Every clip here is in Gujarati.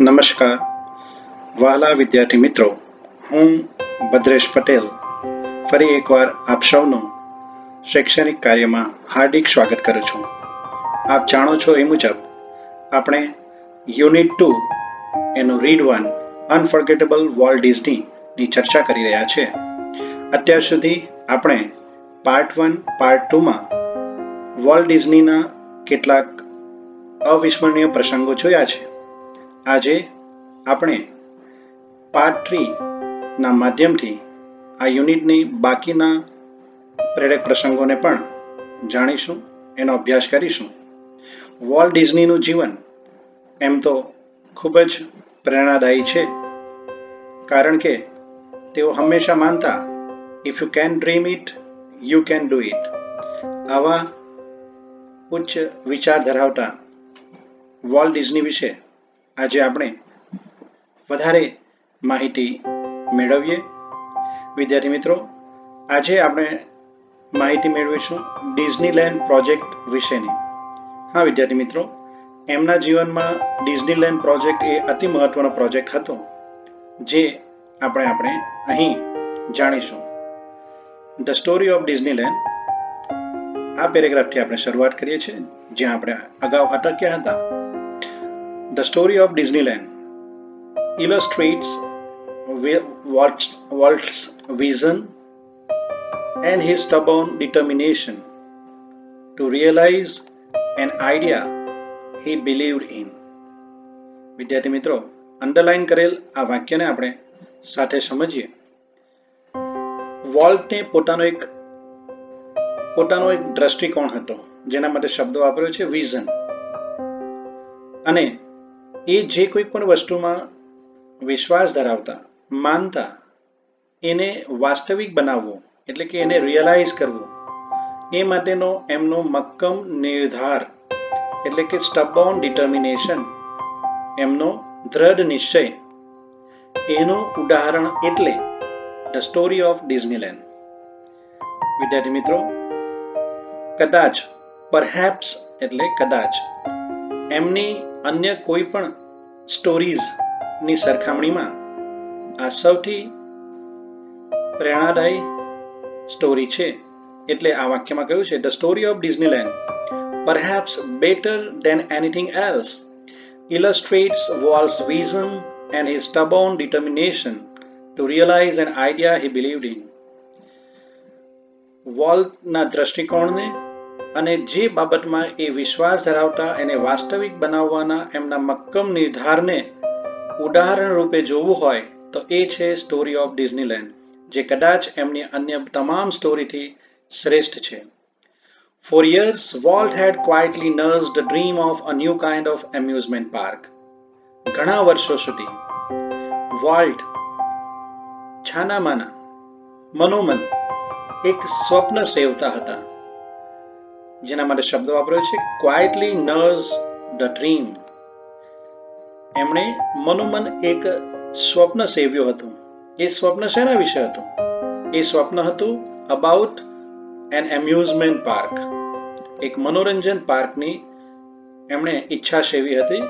નમસ્કાર વહાલા વિદ્યાર્થી મિત્રો, હું ભદ્રેશ પટેલ ફરી એકવાર આપ સૌનું શૈક્ષણિક કાર્યમાં હાર્દિક સ્વાગત કરું છું. આપ જાણો છો એ મુજબ આપણે યુનિટ 2 એનું રીડ 1 અનફર્ગેટેબલ વોલ્ટ ડિઝનીની ચર્ચા કરી રહ્યા છે. અત્યાર સુધી આપણે પાર્ટ 1 પાર્ટ 2માં વોલ્ટ ડિઝનીના કેટલાક અવિસ્મરણીય પ્રસંગો જોયા છે. આજે આપણે પાર્ટ 3 ના માધ્યમથી આ યુનિટની બાકીના પ્રેરક પ્રસંગોને પણ જાણીશું, એનો અભ્યાસ કરીશું. વોલ્ટ ડિઝનીનું જીવન એમ તો ખૂબ જ પ્રેરણાદાયી છે, કારણ કે તેઓ હંમેશા માનતા if you can dream it you can do it. આવા ઉચ્ચ વિચાર ધરાવતા વોલ્ટ ડિઝની વિશે આજે આપણે વધારે માહિતી મેળવીએ. વિદ્યાર્થી મિત્રો, આજે આપણે માહિતી મેળવીશું ડિઝનીલેન્ડ પ્રોજેક્ટ વિશેની. હા વિદ્યાર્થી મિત્રો, એમના જીવનમાં ડિઝનીલેન્ડ પ્રોજેક્ટ એ અતિ મહત્વનો પ્રોજેક્ટ હતો, જે આપણે અહીં જાણીશું. ધ સ્ટોરી ઓફ ડિઝનીલેન્ડ, આ પેરેગ્રાફથી આપણે શરૂઆત કરીએ છીએ, જ્યાં આપણે અગાઉ અટક્યા હતા. The story of Disneyland illustrates Walt's vision and his stubborn determination to realize an idea he believed in. વિદ્યાર્થી મિત્રો, અંડરલાઈન કરેલ આ વાક્યને આપણે સાથે સમજીએ. વોલ્ટને પોતાનો એક દ્રષ્ટિકોણ હતો, જેના માટે શબ્દ વાપર્યો છે વિઝન. અને એ જે કોઈ પણ વસ્તુમાં વિશ્વાસ ધરાવતા, માનતા, એને વાસ્તવિક બનાવવો, એટલે કે એને રિયલાઇઝ કરવું, એ માટેનો એમનો મક્કમ નિર્ધાર, એટલે કે સ્ટબોર્ન ડિટર્મિનેશન, એમનો દ્રઢ નિશ્ચય, એનું ઉદાહરણ એટલે ધ સ્ટોરી ઓફ ડિઝનીલેન્ડ. વિદ્યાર્થી મિત્રો, કદાચ, પરહેપ્સ એટલે કદાચ, એમની અન્ય કોઈ પણ સ્ટોરીઝની સરખામણીમાં આ સૌથી પ્રેરણાદાયી સ્ટોરી છે. એટલે આ વાક્યમાં કહ્યું છે, the story of Disneyland perhaps better than anything else illustrates Walt's vision and his stubborn determination to realize an idea he believed in. વોલ્ટના દ્રષ્ટિકોણને અને જે બાબતમાં એ વિશ્વાસ ધરાવતા એને વાસ્તવિક બનાવવાના એમના મક્કમ નિર્ધારને ઉદાહરણ રૂપે જોવું હોય તો એ છે સ્ટોરી ઓફ ડિઝનીલેન્ડ, જે કદાચ એમની અન્ય તમામ સ્ટોરીથી શ્રેષ્ઠ છે. For years, Walt had quietly nursed the dream of a new kind of amusement park. ઘણા વર્ષો સુધી વોલ્ટ છાનામાના મનોમન એક સ્વપ્ન સેવતા હતા, જેના માટે શબ્દ વાપર્યો છે ક્વાઇટલી નર્સ ધ ડ્રીમ. એમણે મનોમન એક સ્વપ્ન સેવ્યું હતું. એ સ્વપ્ન શેના વિશે હતું? એ સ્વપ્ન હતું અબાઉટ એન એમ્યુઝમેન્ટ પાર્ક. એક મનોરંજન પાર્કની એમણે ઈચ્છા સેવી હતી,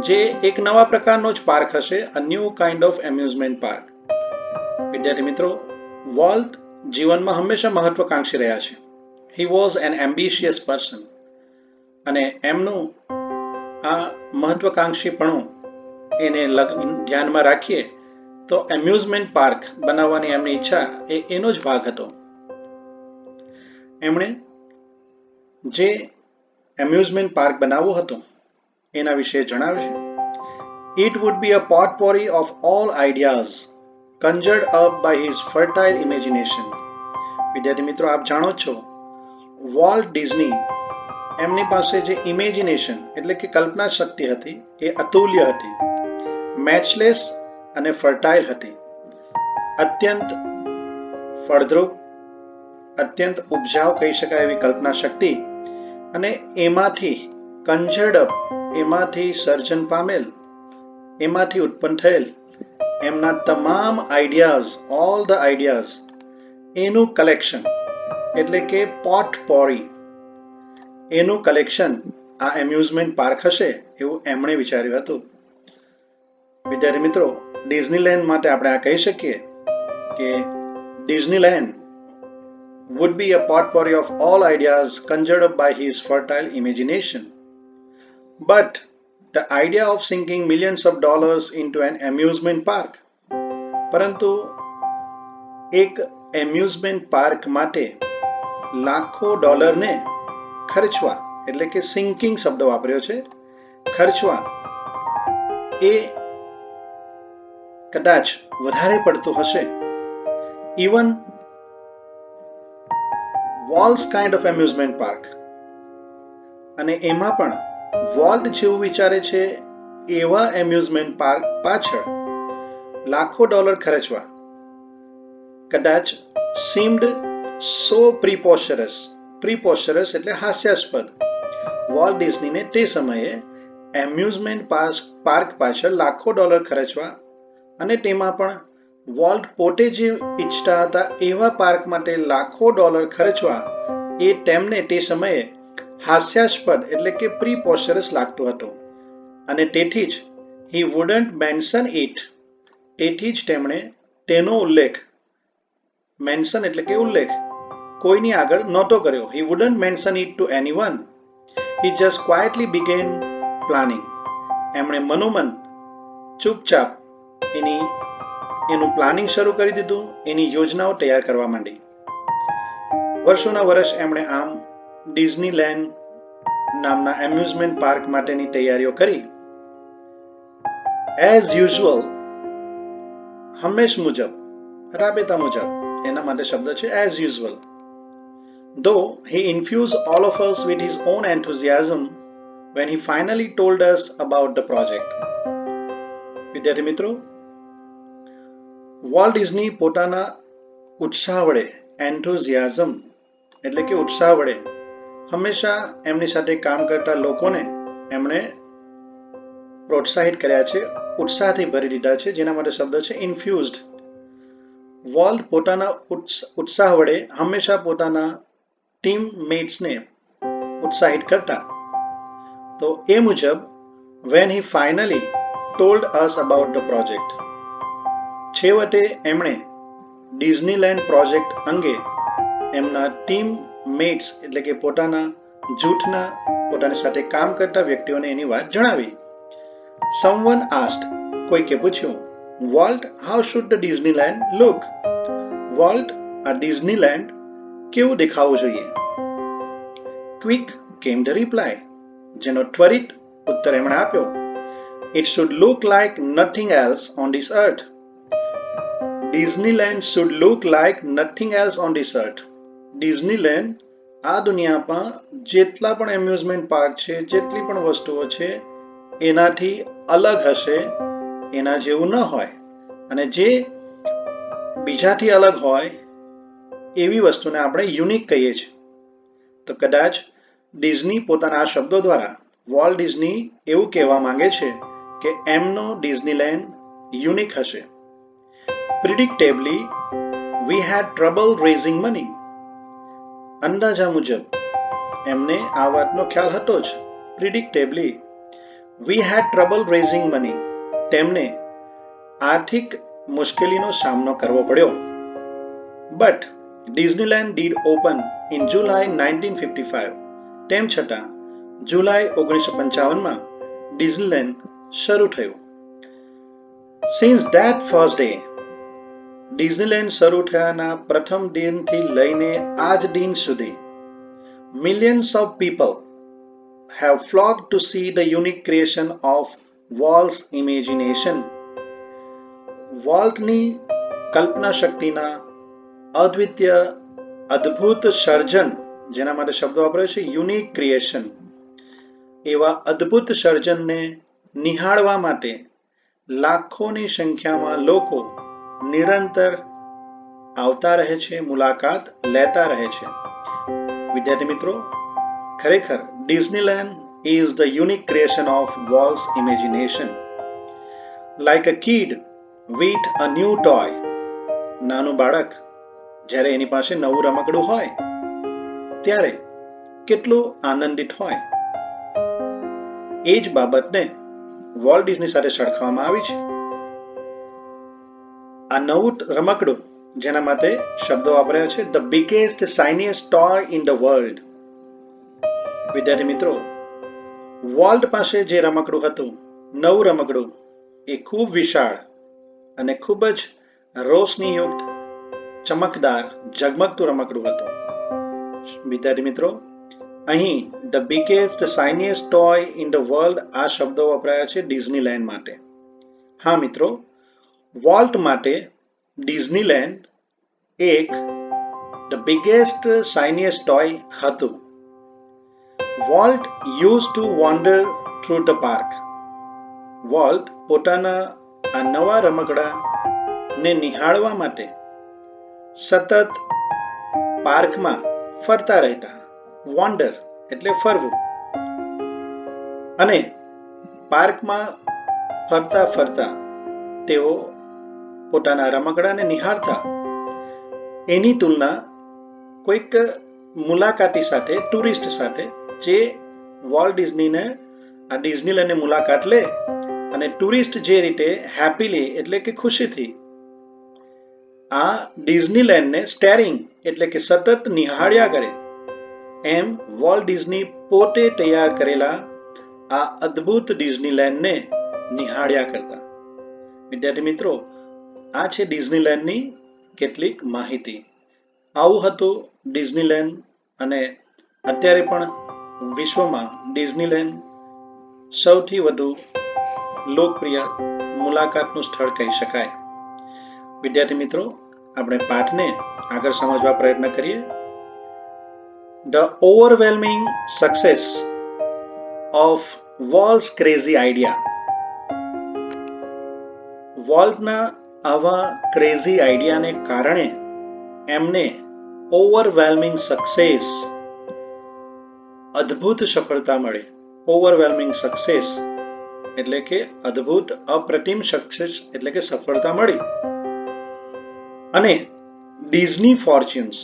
જે એક નવા પ્રકારનો જ પાર્ક હશે, a new kind of amusement park. વિદ્યાર્થી મિત્રો, વોલ્ટ જીવનમાં હંમેશા મહત્વકાંક્ષી રહ્યા છે. He was an ambitious person. અને એમનું આ મહત્વકાંક્ષીપણું એને ધ્યાનમાં રાખીએ તો એમ્યુઝમેન્ટ પાર્ક બનાવવાની એમની ઈચ્છા એનો જ ભાગ હતો. એમણે જે એમ્યુઝમેન્ટ પાર્ક બનાવવો હતો એના વિશે જણાવ્યું છે. It would be a potpourri of all ideas conjured up by his fertile imagination. વિદ્યાર્થી મિત્રો, આપ જાણો છો વોલ્ટ ડિઝની એમની પાસે જે ઇમેજિનેશન એટલે કે કલ્પના શક્તિ હતી એ અતુલ્ય હતી, મેચલેસ અને ફર્ટાઇલ હતી. અત્યંત ફળદ્રુપ, અત્યંત ઉપજાઉ કહી શકાય એવી કલ્પના શક્તિ, અને એમાંથી કન્જર્ડ અપ, એમાંથી સર્જન પામેલ, એમાંથી ઉત્પન્ન થયેલ એમના તમામ આઈડિયાઝ, ઓલ ધ આઈડિયાઝ, એનું કલેક્શન એટલે કે પોટપોરી, એનું કલેક્શન આ એમ્યુઝમેન્ટ પાર્ક હશે એવું એમણે વિચાર્યું હતું. વિદ્યાર્થી મિત્રો, ડિઝનીલેન્ડ માટે આપણે આ કહી શકીએ કે Disneyland would be a potpourri of all ideas conjured up by his fertile imagination. But the idea of sinking millions of dollars into an amusement park, પરંતુ એક એમ્યુઝમેન્ટ પાર્ક માટે લાખો ડોલરને ખર્ચવા, એટલે કે સિંકિંગ શબ્દ વાપર્યો છે, ખર્ચવા, એ કદાચ વધારે પડતું હશે. Even walls kind of amusement park, અને એમાં પણ વોલ્ટ જેવું વિચારે છે એવા એમ્યુઝમેન્ટ પાર્ક પાછળ લાખો ડોલર ખર્ચવા કદાચ seemed so preposterous એટલે હાસ્યાસ્પદ. વોલ્ટ ડિઝનીને તે સમયે એમ્યુઝમેન્ટ પાર્ક પાછળ લાખો ડોલર ખર્ચવા, અને તેમાં પણ વોલ્ટ પોતે જે ઈચ્છતા હતા એવા પાર્ક માટે લાખો ડોલર ખર્ચવા, એ તેમને તે સમયે હાસ્યાસ્પદ એટલે કે પ્રીપોસ્ટરસ લાગતું હતું. અને તેથી જ he wouldn't mention it, તેથી જ તેમણે તેનો ઉલ્લેખ, મેન્શન એટલે કે ઉલ્લેખ, કોઈની આગળ નહોતો કર્યો. he wouldn't mention it to anyone. he just quietly began planning. એમણે મનોમન ચૂપચાપ એનું પ્લાનિંગ શરૂ કરી દીધું, એની યોજનાઓ તૈયાર કરવા માંડી. વર્ષોના વર્ષ એમણે આમ ડિઝનીલેન્ડ નામના એમ્યુઝમેન્ટ પાર્ક માટેની તૈયારીઓ કરી. એઝ યુઝ્યુઅલ, હંમેશ મુજબ, રાબેતા મુજબ, એના માટે શબ્દ છે as usual. Though he infused all of us with his own enthusiasm when he finally told us about the project. વિદ્યાર્થી મિત્રો, વોલ્ટ ડિઝની પોતાના ઉત્સાહ વડે, એન્થુઝિયાઝમ એટલે કે ઉત્સાહ વડે, હંમેશા એમની સાથે કામ કરતા લોકોને એમણે પ્રોત્સાહિત કર્યા છે, ઉત્સાહથી ભરી દીધા છે, જેના માટે શબ્દ છે ઇન્ફ્યુઝડ. વોલ્ટ પોતાના ઉત્સાહ વડે હંમેશા પોતાના ટીમ મેટ્સને ઉત્સાહિત કરતા. તો એ મુજબ when he finally told us about the project, છેવટે એમણે ડિઝનીલેન્ડ પ્રોજેક્ટ અંગે એમના ટીમ મેટ્સ એટલે કે પોતાના જૂથના, પોતાની સાથે કામ કરતા વ્યક્તિઓને એની વાત જણાવી. Someone asked, કોઈકે પૂછ્યું, Walt, how should the Disneyland look? Walt, આ ડિઝનીલેન્ડ કેવું દેખાવું જોઈએ? Quick came the reply, જેનો ત્વરિત ઉત્તર એમણે આપ્યો, It should look like nothing else on this earth. Disneyland should look like nothing else on this earth. Disneyland આ દુનિયામાં જેટલા પણ એમ્યુઝમેન્ટ પાર્ક છે, જેટલી પણ વસ્તુઓ છે, એનાથી અલગ હશે, એના જેવું ન હોય. અને જે બીજાથી અલગ હોય એવી વસ્તુને આપણે યુનિક કહીએ છીએ. તો કદાચ ડિઝની પોતાના આ શબ્દો દ્વારા વોલ્ટ ડિઝની એવું કહેવા માંગે છે કે એમનો ડિઝનીલેન્ડ યુનિક હશે. Predictably, we had trouble raising money. અંદાજા મુજબ એમને આ વાતનો ખ્યાલ હતો જ. Predictably, we had trouble raising money. તેમને આર્થિક મુશ્કેલીનો સામનો કરવો પડ્યો. But Disneyland did open in July 1955. તેમ છતાં જુલાઈ 1955માં ડિઝનીલેન્ડ શરૂ થયું. Since that first day, Disneyland શરૂ થયાના પ્રથમ દિનથી લઈને આજ દિન સુધી millions of people have flocked to see the unique creation of Walt's imagination. વોલ્ટની કલ્પના શક્તિના અદ્વિતીય અદ્ભુત સર્જન, જેના માટે શબ્દ વાપર્યો છે યુનિક ક્રિએશન, એવા અદ્ભુત સર્જનને નિહાળવા માટે લાખોની સંખ્યામાં લોકો નિરંતર આવતા રહે છે, મુલાકાત લેતા રહે છે. વિદ્યાર્થી મિત્રો, ખરેખર Disneyland is the unique creation of Walt's imagination. Like a kid with a new toy. નાનું બાળક જ્યારે એની પાસે નવું રમકડું હોય ત્યારે કેટલું આનંદિત હોય, એ જ બાબતને વોલ્ટ ડિઝની સાથે સરખાવવામાં આવી છે. આ નવું રમકડું જેના માટે શબ્દો વાપર્યા છે the biggest shiniest toy in the world. વિદ્યાર્થી મિત્રો, વોલ્ટ પાસે જે રમકડું હતું, નવું રમકડું, એ ખૂબ વિશાળ અને ખૂબ જ રોશનીયુક્ત, ચમકદાર, ઝગમગતું રમકડું હતું. વિદ્યાર્થી મિત્રો, અહીં the biggest shiniest toy in the world આ શબ્દો વપરાયા છે ડિઝનીલેન્ડ માટે. હા મિત્રો, વોલ્ટ માટે ડિઝનીલેન્ડ એક ધ બિગેસ્ટ શાઇનીએસ્ટ ટોય હતું. Volt use two wander through the park. Volt પોતાના આ નવા રમકડાને નિહાળવા માટે સતત પાર્કમાં ફરતા રહેતા. વોન્ડર એટલે ફરવું. અને પાર્કમાં ફરતા ફરતા તેઓ પોતાના રમકડાને નિહાળતા. એની તુલના કોઈક મુલાકાતી સાથે, ટુરિસ્ટ સાથે, જે વોલ્ટ ડિઝનીને આ ડિઝનીલેન્ડની મુલાકાત લે અને ટુરિસ્ટ જે રીતે હેપીલી એટલે કે ખુશીથી આ ડિઝનીલેન્ડને સ્ટેરિંગ એટલે કે સતત નિહાળ્યા કરે, એમ વોલ્ટ ડિઝની પોતે તૈયાર કરેલા આ અદ્ભુત ડિઝનીલેન્ડને નિહાળ્યા કરતા. વિદ્યાર્થી મિત્રો, આ છે ડિઝનીલેન્ડની કેટલીક માહિતી. આવું હતું ડિઝનીલેન્ડ, અને અત્યારે પણ વિશ્વમાં ડિઝનીલેન્ડ સૌથી વધુ લોકપ્રિય મુલાકાતનું સ્થળ કહી શકાય. વિદ્યાર્થી મિત્રો, આપણે પાઠને આગળ સમજવા પ્રયત્ન કરીએ. The overwhelming success of Walt's crazy idea. વોલ્ટના આવા ક્રેઝી આઈડિયાને કારણે એમને ઓવરવેલ્મિંગ સક્સેસ, અદ્ભુત સફળતા મળી. ઓવરવેલ્મિંગ સક્સેસ એટલે કે અદ્ભુત, અપ્રતિમ સક્સેસ એટલે કે સફળતા મળી. અને ડિઝની ફોર્ચ્યુન્સ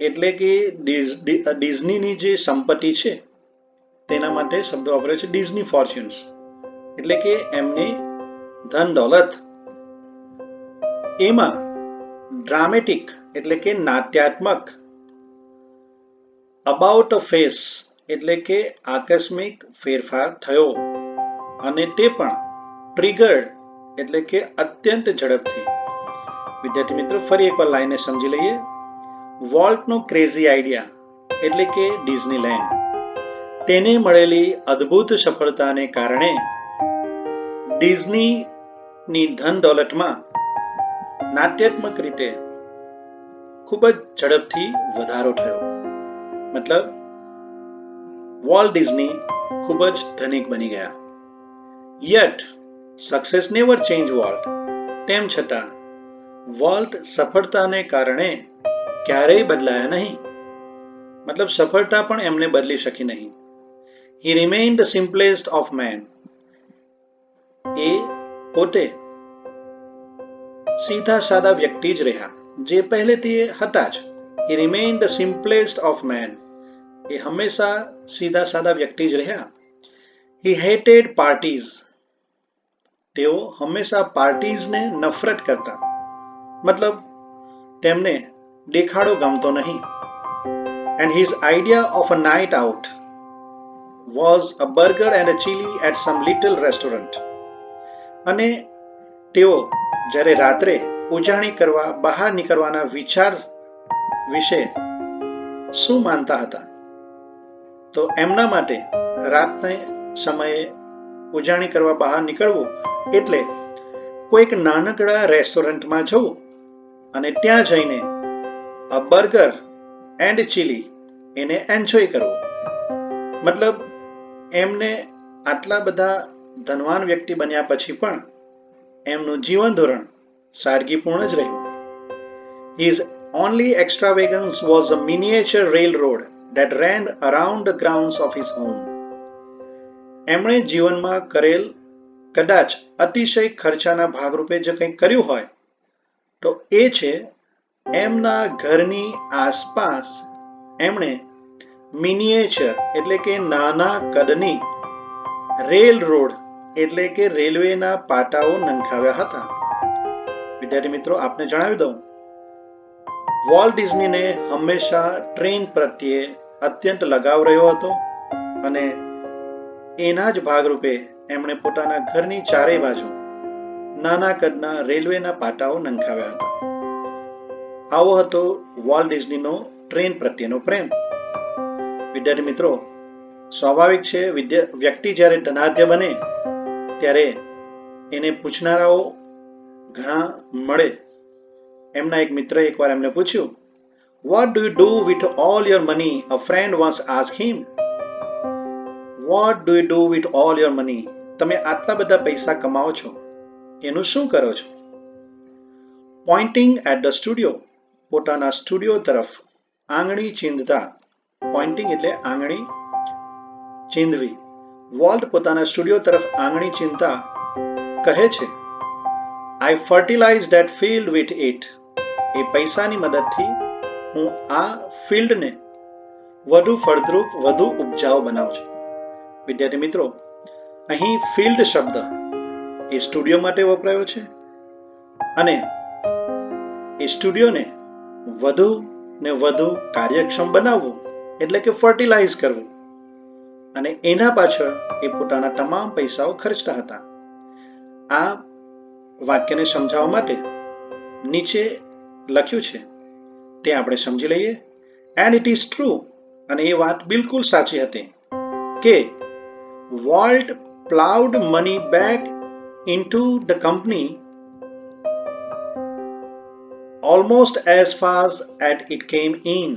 એટલે કે ડિઝનીની જે સંપત્તિ છે તેના માટે શબ્દો વાપરે છે ડિઝની ફોર્ચ્યુન્સ એટલે કે એમની ધન દોલત. એમાં ડ્રામેટિક એટલે કે નાટ્યાત્મક, અબાઉટ અ ફેસ એટલે કે આકસ્મિક ફેરફાર થયો, અને તે પણ ટ્રિગર્ડ એટલે કે અત્યંત ઝડપથી. વિદ્યાર્થી મિત્રો, ફરી એકવાર લાઈને સમજી લઈએ. વોલ્ટનો ક્રેઝી આઈડિયા એટલે કે ડિઝનીલેન્ડ, તેને મળેલી અદ્ભુત સફળતાને કારણે ડિઝનીની ધન દોલતમાં નાટ્યાત્મક રીતે ખૂબ જ ઝડપથી વધારો થયો. મતલબ વોલ્ટ ડિઝની ખૂબ જ ધનિક બની ગયા. Yet success never change volt. તેમ છતાં વોલ્ટ સફળતાને કારણે ક્યારેય બદલાયા નહીં. મતલબ સફળતા પણ એમને બદલી શકી નહીં. He remained the simplest of men. એ પોતે સીધા સાદા વ્યક્તિ જ રહ્યા, જે પહેલેથી હતા જ. He remained the simplest of men. એ હંમેશા સીધા સાદા વ્યક્તિ જ રહ્યા. He hated parties. તેઓ હંમેશા પાર્ટીઝને નફરત કરતા. મતલબ તેમને દેખાડો ગમતો નહીં. And his idea of a night out was a burger and a chili at some little restaurant. અને તેઓ જ્યારે રાત્રે ઉજાણી કરવા બહાર નીકળવાના વિચાર વિશે શું માનતા હતા, તો એમના માટે રાતના સમયે ઉજાણી કરવા બહાર નીકળવું એટલે કોઈક નાનકડા રેસ્ટોરન્ટમાં જવું અને ત્યાં જઈને અ બર્ગર એન્ડ ચીલી એને એન્જોય કરવું. મતલબ એમને આટલા બધા ધનવાન વ્યક્તિ બન્યા પછી પણ એમનું જીવન ધોરણ સાદગીપૂર્ણ જ રહ્યું. His only extravagance was a miniature railroad that ran around the grounds of his home. એમણે જીવનમાં કરેલ કદાચ અતિશય ખર્ચાના ભાગરૂપે જે કંઈ કર્યું હોય તો એ છે એમના ઘરની આસપાસ એમણે મિનિએચર એટલે કે નાના કદની રેલ રોડ એટલે કે રેલવેના પાટાઓ નંખાવ્યા હતા. વિદ્યાર્થી મિત્રો, આપને જણાવી દઉં, વોલ્ટ ડિઝનીને હંમેશા ટ્રેન પ્રત્યે અત્યંત લગાવ રહ્યો હતો અને એના જ ભાગરૂપે એમણે પોતાના ઘરની ચારેય બાજુ નાના કદના રેલવેના પાટાઓ નંખાવ્યા હતા. આવો હતો વોલ્ટ ડિઝનીનો ટ્રેન પ્રત્યેનો પ્રેમ. વિદ્યાર્થી મિત્રો, સ્વાભાવિક છે, વ્યક્તિ જ્યારે ધનાઢ્ય બને ત્યારે એને પૂછનારાઓ ઘણા મળે. એમના એક મિત્રએ એકવાર એમને પૂછ્યું, "What do you do with all your money?" A friend once asked him. What do you do with all your money? તમે આટલા બધા પૈસા કમાવો છો, એનું શું કરો છો? Pointing at the studio, પોતાના સ્ટુડિયો તરફ આંગળી ચીંધતા, પોઇન્ટિંગ એટલે આંગળી ચીંધવી, વોલ્ટ પોતાના સ્ટુડિયો તરફ આંગળી ચીંધતા કહે છે, I fertilize that field with it. એ પૈસાની મદદથી હું આ ફિલ્ડને વધુ ફળદ્રુપ, વધુ ઉપજાઉ બનાવું છું. વિદ્યાર્થી મિત્રો, અહીં ફિલ્ડ શબ્દ એ સ્ટુડિયો માટે વપરાયો છે અને એ સ્ટુડિયોને વધુ ને વધુ કાર્યક્ષમ બનાવવું એટલે કે ફર્ટિલાઇઝ કરવું, અને એના પાછળ એ પોતાના તમામ પૈસાઓ ખર્ચતા હતા. આ વાક્યને સમજાવવા માટે નીચે લખ્યું છે તે આપણે સમજી લઈએ. એન્ડ ઇટ ઇઝ ટ્રુ, અને એ વાત બિલકુલ સાચી હતી કે volt plowed money back into the company almost as fast as it came in.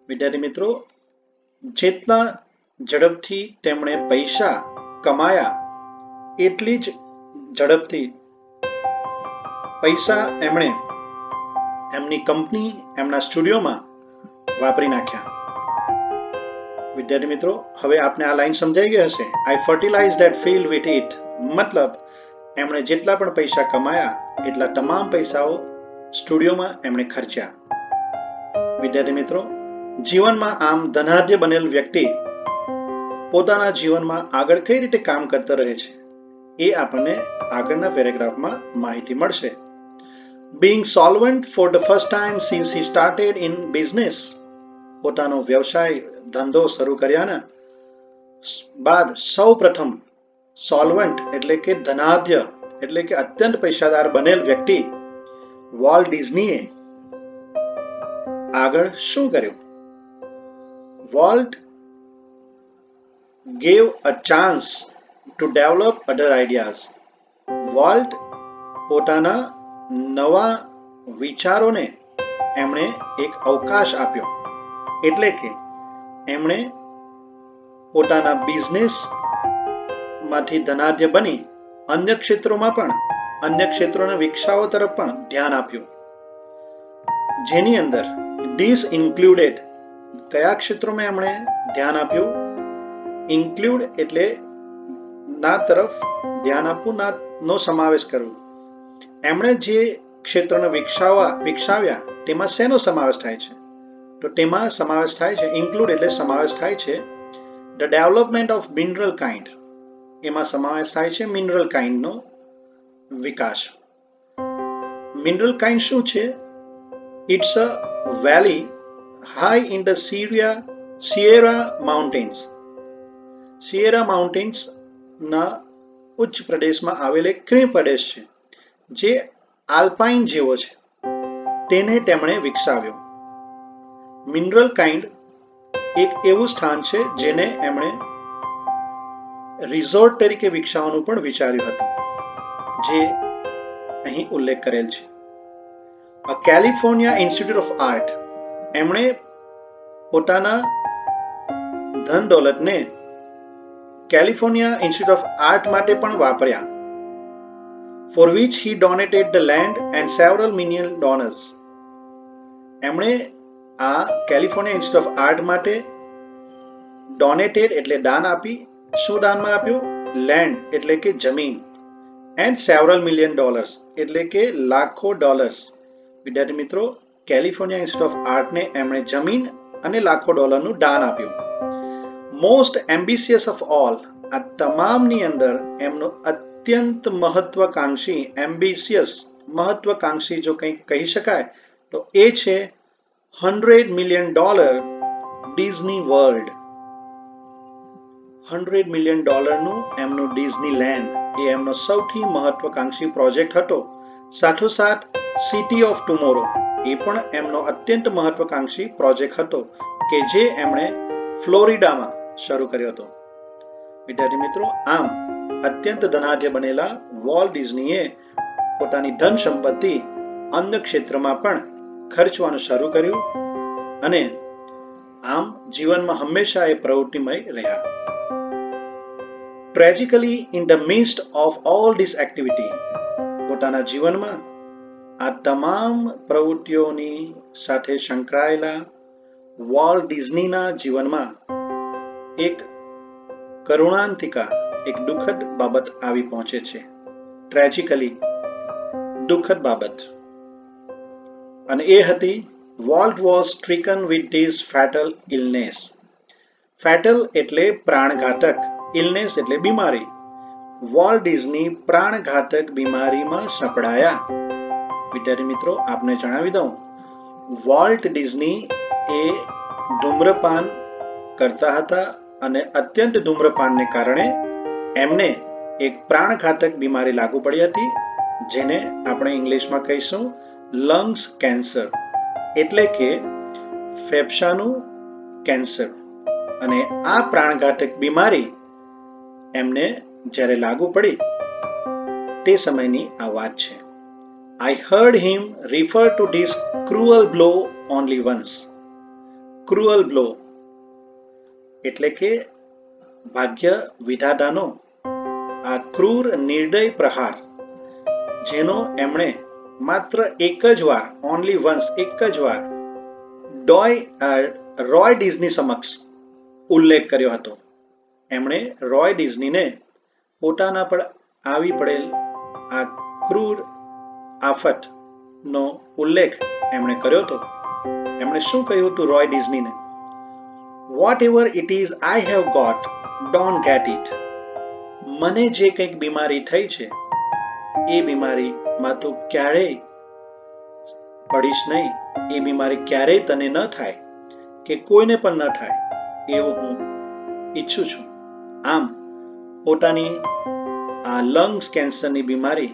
વિદ્યાર્થી મિત્રો, જેટલા ઝડપથી તેમણે પૈસા કમાયા એટલી જ ઝડપથી પૈસા એમણે એમની કંપની, એમના સ્ટુડિયોમાં વાપરી નાખ્યા. વિદ્યાર્થી મિત્રો, હવે આપને આ લાઈન સમજાઈ ગઈ હશે. I fertilize that field with it. મતલબ એમણે જેટલા પણ પૈસા કમાયા એટલા તમામ પૈસાઓ સ્ટુડિયોમાં એમણે ખર્ચ્યા. વિદ્યાર્થી મિત્રો, જીવનમાં આમ ધનાઢ્ય બનેલ વ્યક્તિ પોતાના જીવનમાં આગળ કઈ રીતે કામ કરતો રહે છે એ આપણને આગળના પેરેગ્રાફમાં માહિતી મળશે. Being solvent for the first time since he started in business, પોતાનો વ્યવસાય, ધંધો શરૂ કર્યાના બાદ સૌ પ્રથમ સોલ્વન્ટ એટલે કે ધનાઢ્ય એટલે કે અત્યંત પૈસાદાર બનેલ વ્યક્તિ વોલ્ટ ડિઝનીએ આગળ શું કર્યું? Volt gave a chance to develop other ideas. Volt પોતાના નવા વિચારોને એમણે એક અવકાશ આપ્યો, એટલે કે એમણે પોતાના બિઝનેસ માંથી ધનાઢ્ય બની અન્ય ક્ષેત્રોમાં પણ, અન્ય ક્ષેત્રોના વિકસાવો તરફ પણ ધ્યાન આપ્યું, જેની અંદર ધીસ ઇન્ક્લુડેડ, કયા ક્ષેત્રોમાં એમણે ધ્યાન આપ્યું? ઇન્ક્લુડ એટલે ના તરફ ધ્યાન આપવું, ના નો સમાવેશ કરવું. એમણે જે ક્ષેત્રોને વિકસાવ્યા તેમાં શેનો સમાવેશ થાય છે? તો તેમાં સમાવેશ થાય છે, ઇન્ક્લુડ એટલે સમાવેશ થાય છે the development of mineral King. એમાં સમાવેશ થાય છે મિનરલ કાઇન્ડનો વિકાસ. મિનરલ કાઇન્ડ શું છે? It's a valley high in the Sierra mountains. Sierra mountains ના ઉચ્ચ પ્રદેશમાં આવેલ એક ક્રીમ પ્રદેશ છે જે આલ્પાઇન જેવો છે, તેને તેમણે વિકસાવ્યો. મિનરલ કાઇન્ડ એક એવું સ્થાન છે જેને એમણે રિઝોર્ટ તરીકે વિકસાવવાનું પણ વિચાર્યું હતું, જે અહીં ઉલ્લેખ કરેલ છે. કેલિફોર્નિયા ઇન્સ્ટિટ્યૂટ ઓફ આર્ટ, એમણે પોતાના ધન દોલતને કેલિફોર્નિયા ઇન્સ્ટિટ્યૂટ ઓફ આર્ટ માટે પણ વાપર્યા. For which he donated the land and several million dollars. એમણે આ કેલિફોર્નિયા ઇન્સ્ટિટ્યૂટ ઓફ આર્ટ માટે ડોનેટેડ એટલે દાન આપી. શું દાનમાં આપ્યું? લેન્ડ એટલે કે જમીન, એન્ડ સેવરલ મિલિયન ડોલર્સ એટલે કે લાખો ડોલર્સ. વિદ્યાર્થી મિત્રો, કેલિફોર્નિયા ઇન્સ્ટિટ્યૂટ ઓફ આર્ટને એમણે જમીન અને લાખો ડોલરનું દાન આપ્યું. મોસ્ટ એમ્બિશિયસ ઓફ ઓલ, આ તમામની અંદર એમનો અત્યંત મહત્વકાંક્ષી એમ્બિશિયસ મહત્વકાંક્ષી જો કંઈક કહી શકાય તો એ છે $100 million ડિઝની વર્લ્ડ. $100 million નું એમનું ડિઝનીલેન્ડ એ એમનો સૌથી મહત્વકાંક્ષી પ્રોજેક્ટ હતો. સાથોસાથ સિટી ઓફ ટુમોરો એ પણ એમનો અત્યંત મહત્વકાંક્ષી પ્રોજેક્ટ હતો કે જે એમણે ફ્લોરિડામાં શરૂ કર્યો હતો. વિદ્યાર્થી મિત્રો, આમ અત્યંત ધનાઢ્ય બનેલા વોલ્ટ ડિઝનીએ પોતાની ધન સંપત્તિ અન્ય ક્ષેત્રમાં પણ ખર્ચવાનું શરૂ કર્યું અને આમ જીવનમાં હંમેશા એ પ્રવૃત્તિમય રહ્યા. Tragically in the midst of all this activity, પોતાના જીવનમાં આ તમામ પ્રવૃત્તિઓની સાથે સંકળાયેલા વોલ્ટ ડિઝનીના જીવનમાં એક કરુણાંતિકા, એક દુઃખદ બાબત આવી પહોંચે છે. ટ્રેજિકલી દુઃખદ બાબત, અને એ હતી Walt was stricken with this fatal illness. Fatal એટલે પ્રાણઘાતક, ઇલનેસ એટલે બીમારી. વોલ્ટ ડિઝની પ્રાણઘાતક બીમારીમાં સપડાયા. વિદ્યાર્થી મિત્રો, આપને જણાવી દઉં, વોલ્ટ ડિઝની એ ધૂમ્રપાન કરતા હતા અને અત્યંત ધૂમ્રપાનને કારણે એમને એક પ્રાણઘાતક બીમારી લાગુ પડી હતી, જેને આપણે ઇંગ્લિશમાં કહીશું લંગ્સ કેન્સર, એટલે કે ફેફસાનું કેન્સર. અને આ પ્રાણઘાતક બીમારી એમને જ્યારે લાગુ પડી તે સમયની આ વાત છે. I heard him refer to this cruel blow only once. Cruel blow એટલે કે ભાગ્ય વિધાતાનો આ ક્રૂર નિર્દય પ્રહાર, જેનો એમણે માત્ર એક જ વાર, ઓનલી વન્સ, એક જ વાર રોય ડિઝની સમક્ષ ઉલ્લેખ કર્યો હતો. એમણે રોય ડિઝનીને પોતાના પર આવી પડેલ આ ક્રૂર આફતનો ઉલ્લેખ એમણે કર્યો હતો. એમણે શું કહ્યું હતું Roy ડિઝનીને? Whatever it is I have got, don't get it. મને જે કંઈક બીમારી થઈ છે એ બીમારીમાં તું ક્યારેય પડીશ નહીં. એ બીમારી ક્યારેય તને ન થાય કે કોઈને પણ ન થાય એવું હું ઈચ્છું છું. આમ પોતાની આ લંગ્સ કેન્સરની બીમારી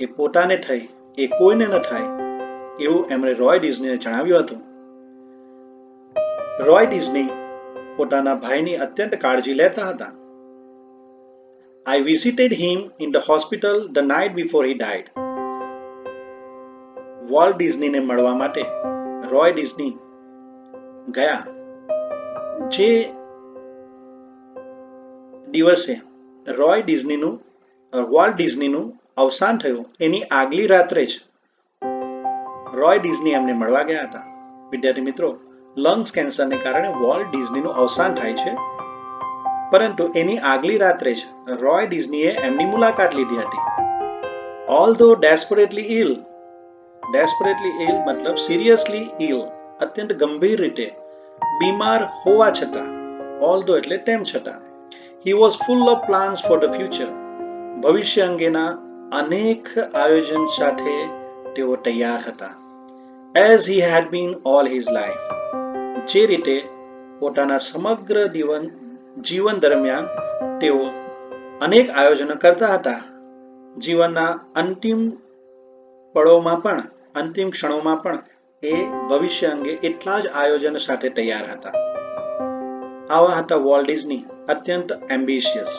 એ પોતાને થઈ, એ કોઈને ન થાય એવું એમણે રોય ડિઝનીને જણાવ્યું હતું. રોય ડિઝની પોતાના ભાઈની અત્યંત કાળજી લેતા હતા. I visited him in the hospital the night before he died. Walt ડિઝનીને મળવા માટે રોય ડિઝની ગયા. જે દિવસે વોલ્ટ ડિઝનીનું અવસાન થયું એની આગલી રાત્રે જ રોય ડિઝની એમને મળવા ગયા હતા. વિદ્યાર્થી મિત્રો, લંગ્સ કેન્સરને કારણે વોલ્ટ ડિઝનીનું અવસાન થાય છે, પરંતુ એની આગલી રાત્રે જ રોય ડિઝનીએ એમની મુલાકાત લીધી હતી. ઓલ્ધો ડેસ્પરેટલી ઇલ મતલબ સિરિયસલી ઇલ, અત્યંત ગંભીર રીતે બીમાર હોવા છતાં, ઓલ્ધો એટલે તેમ છતાં, he was full of plans for the future. ભવિષ્ય અંગેના અનેક આયોજન સાથે તેઓ તૈયાર હતા. As he had been all his life. જે રીતે પોતાના સમગ્ર જીવન દરમિયાન તેઓ અનેક આયોજનો કરતા હતા. જીવનના અંતિમ પળોમાં પણ, અંતિમ ક્ષણોમાં પણ એ ભવિષ્ય અંગે એટલા જ આયોજન સાથે તૈયાર હતા. આવા હતા વોલ્ટ ડિઝની, અત્યંત એમ્બિશિયસ.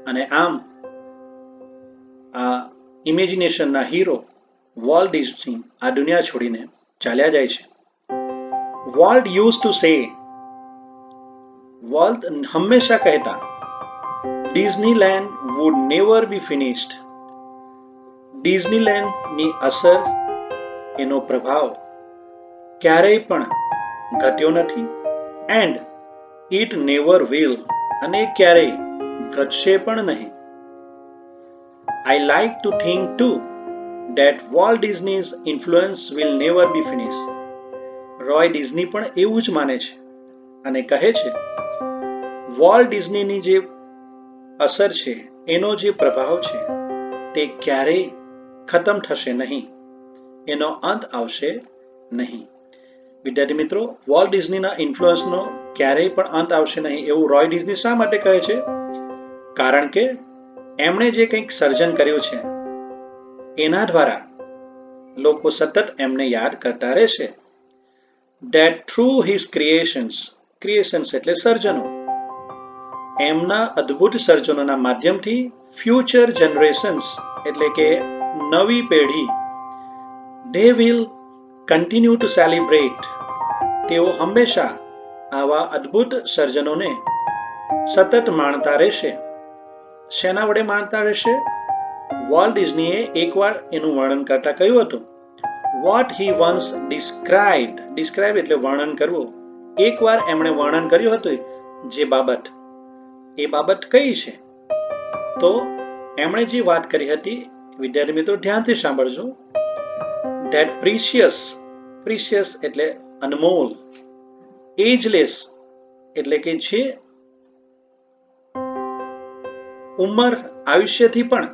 અને આમ આ ઇમેજિનેશનના હીરો વોલ્ટ ડિઝની આ દુનિયા છોડીને ચાલ્યા જાય છે. Walt use to say, Walt હંમેશા કહેતા, Disneyland would never be finished. ડિઝનીલેન્ડની અસર, એનો પ્રભાવ ક્યારેય પણ ઘટ્યો નથી. એન્ડ ઇટ નેવર વિલ, અને ક્યારેય ઘટશે પણ નહીં. I like to think too that Walt Disney's influence will never be finished. Roy Disney પણ એવું જ માને છે અને કહે છે, વોલ્ટ ડિઝનીની જે અસર છે, એનો જે પ્રભાવ છે, તે ક્યારેય ખતમ થશે નહીં, એનો અંત આવશે નહીં. વિદ્યાર્થી મિત્રો, વોલ્ટ ડિઝનીના ઇન્ફ્લુઅન્સનો ક્યારેય પણ અંત આવશે નહીં એવું રોય ડિઝની શા માટે કહે છે? કારણ કે એમણે જે કંઈક સર્જન કર્યું છે એના દ્વારા લોકો સતત એમને યાદ કરતા રહેશે. That through his creations એટલે સર્જનો, એમના અદ્ભુત સર્જનોના માધ્યમથી ફ્યુચર જનરેશન્સ એટલે કે નવી પેઢી they will continue to celebrate, તેઓ હંમેશા આવા અદ્ભુત સર્જનોને સતત માણતા રહેશે. શેના વડે માણતા રહેશે? વોલ્ટ ડિઝનીએ એકવાર એનું વર્ણન કરતા કહ્યું હતું, what he once described એટલે વર્ણન કરવું. એકવાર એમણે વર્ણન કર્યું હતું જે બાબત, એ બાબત કઈ છે? તો એમણે જે વાત કરી હતી, વિદ્યાર્થી મિત્રો ધ્યાનથી સાંભળજો. that precious એટલે અનમોલ, ageless એટલે કે જે ઉંમર આયુષ્યથી પણ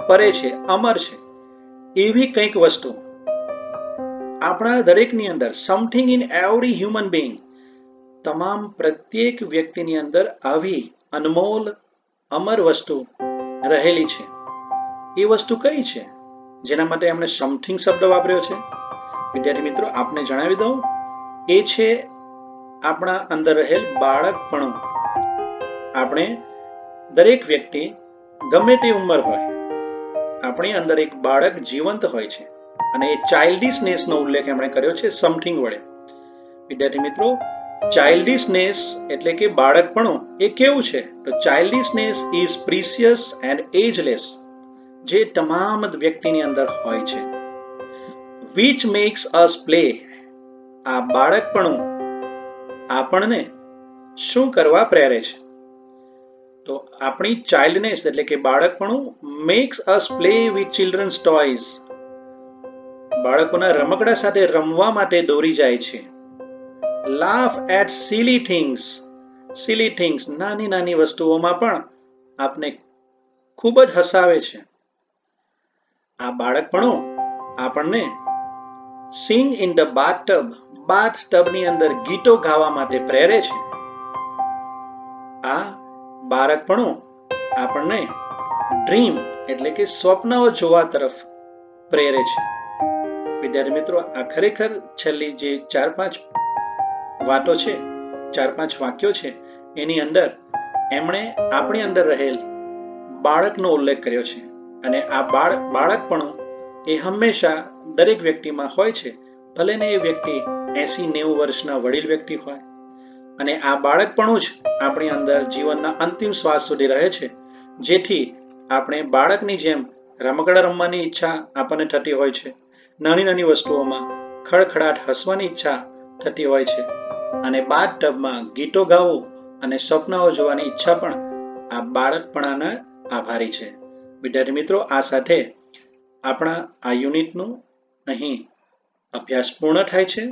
પરે છે, અમર છે, એવી કંઈક વસ્તુ આપણા દરેકની અંદર, something in every human being, તમામ પ્રત્યેક વ્યક્તિની અંદર આવી અનમોલ અમર વસ્તુ રહેલી છે. એ વસ્તુ કઈ છે જેના માટે એમણે સમથિંગ શબ્દ વાપર્યો છે? વિદ્યાર્થી મિત્રો, આપને જણાવી દઉં, એ છે આપણા અંદર રહેલ બાળકપણું. આપણે દરેક વ્યક્તિ ગમે તે ઉંમર હોય, આપણી અંદર એક બાળક જીવંત હોય છે અને એ ચાઇલ્ડિશનેસનો ઉલ્લેખ એમણે કર્યો છે સમથિંગ વડે. વિદ્યાર્થી મિત્રો, ચાઇલ્ડિશનેસ એટલે કે બાળકપણું એ કેવું છે? તો ચાઇલ્ડિશનેસ ઇઝ પ્રીસિયસ એન્ડ એજલેસ, જે તમામ વ્યક્તિની અંદર હોય છે. which makes us play, આ બાળકપણું આપણને શું કરવા પ્રેરે છે? તો આપણી ચાઇલ્ડનેસ એટલે કે બાળકપણું makes us play with children's toys, બાળકોના રમકડા સાથે રમવા માટે દોરી જાય છે. laugh at silly things, નાની નાની વસ્તુઓમાં પણ આપને ખૂબ જ હસાવે છે. આ બાળકપણું આપણને sing in the bathtub ની અંદર ગીતો ગાવા માટે પ્રેરે છે. આ બાળકપણું આપણને ડ્રીમ એટલે કે સ્વપ્નો જોવા તરફ પ્રેરે છે. વિદ્યાર્થી મિત્રો, આ ખરેખર છેલ્લી જે 4-5 વાતો છે, 4-5 વાક્યો છે, એની અંદર એમણે આપણી અંદર રહેલ બાળકનો ઉલ્લેખ કર્યો છે. અને આ બાળકપણું એ હંમેશા દરેક વ્યક્તિમાં હોય છે, ભલે ને એ વ્યક્તિ 80-90 વર્ષના વડીલ વ્યક્તિ હોય. અને આ બાળકપણું જ આપણી અંદર જીવનના અંતિમ શ્વાસ સુધી રહે છે, જેથી આપણે બાળકની જેમ રમકડા રમવાની ઈચ્છા આપણને થતી હોય છે, નાની નાની વસ્તુઓમાં ખડખડાટ હસવાની ઈચ્છા થતી હોય છે, અને બાથટબમાં ગીતો ગાવું અને સપનાઓ જોવાની ઈચ્છા પણ આ બાળકપણાના આભારી છે. વિદ્યાર્થી મિત્રો, આ સાથે આપણા આ યુનિટનું અહીં અભ્યાસ પૂર્ણ થાય છે.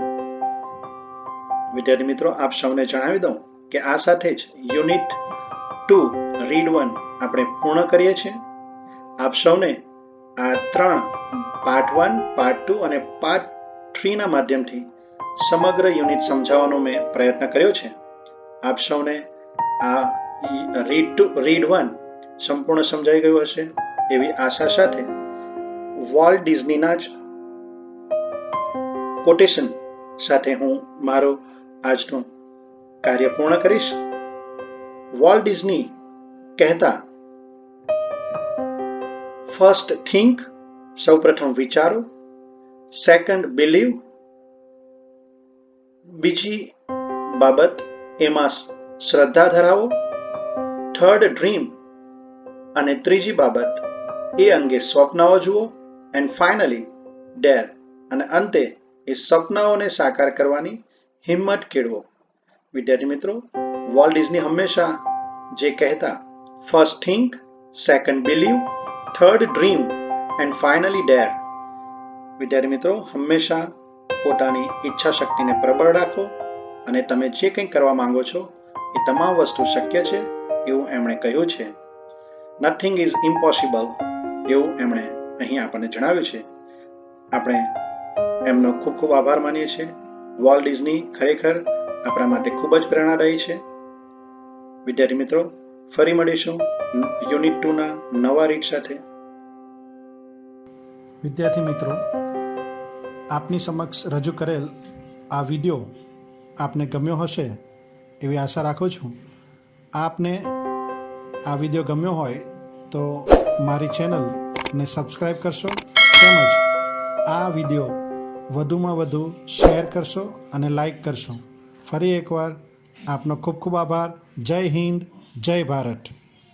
વિદ્યાર્થી મિત્રો, આપ સૌને જણાવી દઉં કે આ સાથે જ યુનિટ 2 રીડ 1 આપણે પૂર્ણ કરીએ છીએ. આપ સૌને આ 3 પાર્ટ 1, પાર્ટ 2 અને પાર્ટ 3 ના માધ્યમથી સમગ્ર યુનિટ સમજાવવાનો મેં પ્રયત્ન કર્યો છે. આપ સૌને આ રીડ 1 સંપૂર્ણ સમજાઈ ગયું હશે એવી આશા સાથે વોલ્ટ ડિઝનીના જ કોટેશન સાથે હું મારો આજનું કાર્ય પૂર્ણ કરીશ. વોલ્ટ ડિઝની કહેતા, ફર્સ્ટ થિંક, સૌપ્રથમ વિચારો, સેકન્ડ બિલીવ, બીજી બાબત એમાં શ્રદ્ધા ધરાવો, થર્ડ ડ્રીમ, અને ત્રીજી બાબત એ અંગે સ્વપ્નાઓ જુઓ, એન્ડ ફાઇનલી ડેર, અને અંતે એ સપનાઓને સાકાર કરવાની હિંમત કેળવો. વિદ્યાર્થી મિત્રો, વોલ્ટ ડિઝની હંમેશા જે કહેતા, first think, second believe, third dream and finally dare. વિદ્યાર્થી મિત્રો, હંમેશા પોતાની ઈચ્છા શક્તિને પ્રબળ રાખો અને તમે જે કંઈ કરવા માંગો છો એ તમામ વસ્તુ શક્ય છે એવું એમણે કહ્યું છે. નથિંગ ઇઝ ઇમ્પોસિબલ એવું એમણે અહીં આપણને જણાવ્યું છે. આપણે એમનો ખૂબ ખૂબ આભાર માનીએ છીએ. વોલ્ટ ડિઝની ખરેખર આપણા માટે ખૂબ જ પ્રેરણાદાયી છે. વિદ્યાર્થી મિત્રો, ફરી મળીશું યુનિટ 2ના નવા રીત સાથે. વિદ્યાર્થી મિત્રો, આપની સમક્ષ રજૂ કરેલ આ વિડીયો આપને ગમ્યો હશે એવી આશા રાખું છું. આપને આ વિડીયો ગમ્યો હોય તો મારી ચેનલને સબસ્ક્રાઈબ કરશો, તેમજ આ વિડીયો વધુમાં વધુ શેર કરશો અને લાઈક કરશો. ફરી એકવાર આપનો ખૂબ ખૂબ આભાર. જય હિન્દ, જય ભારત.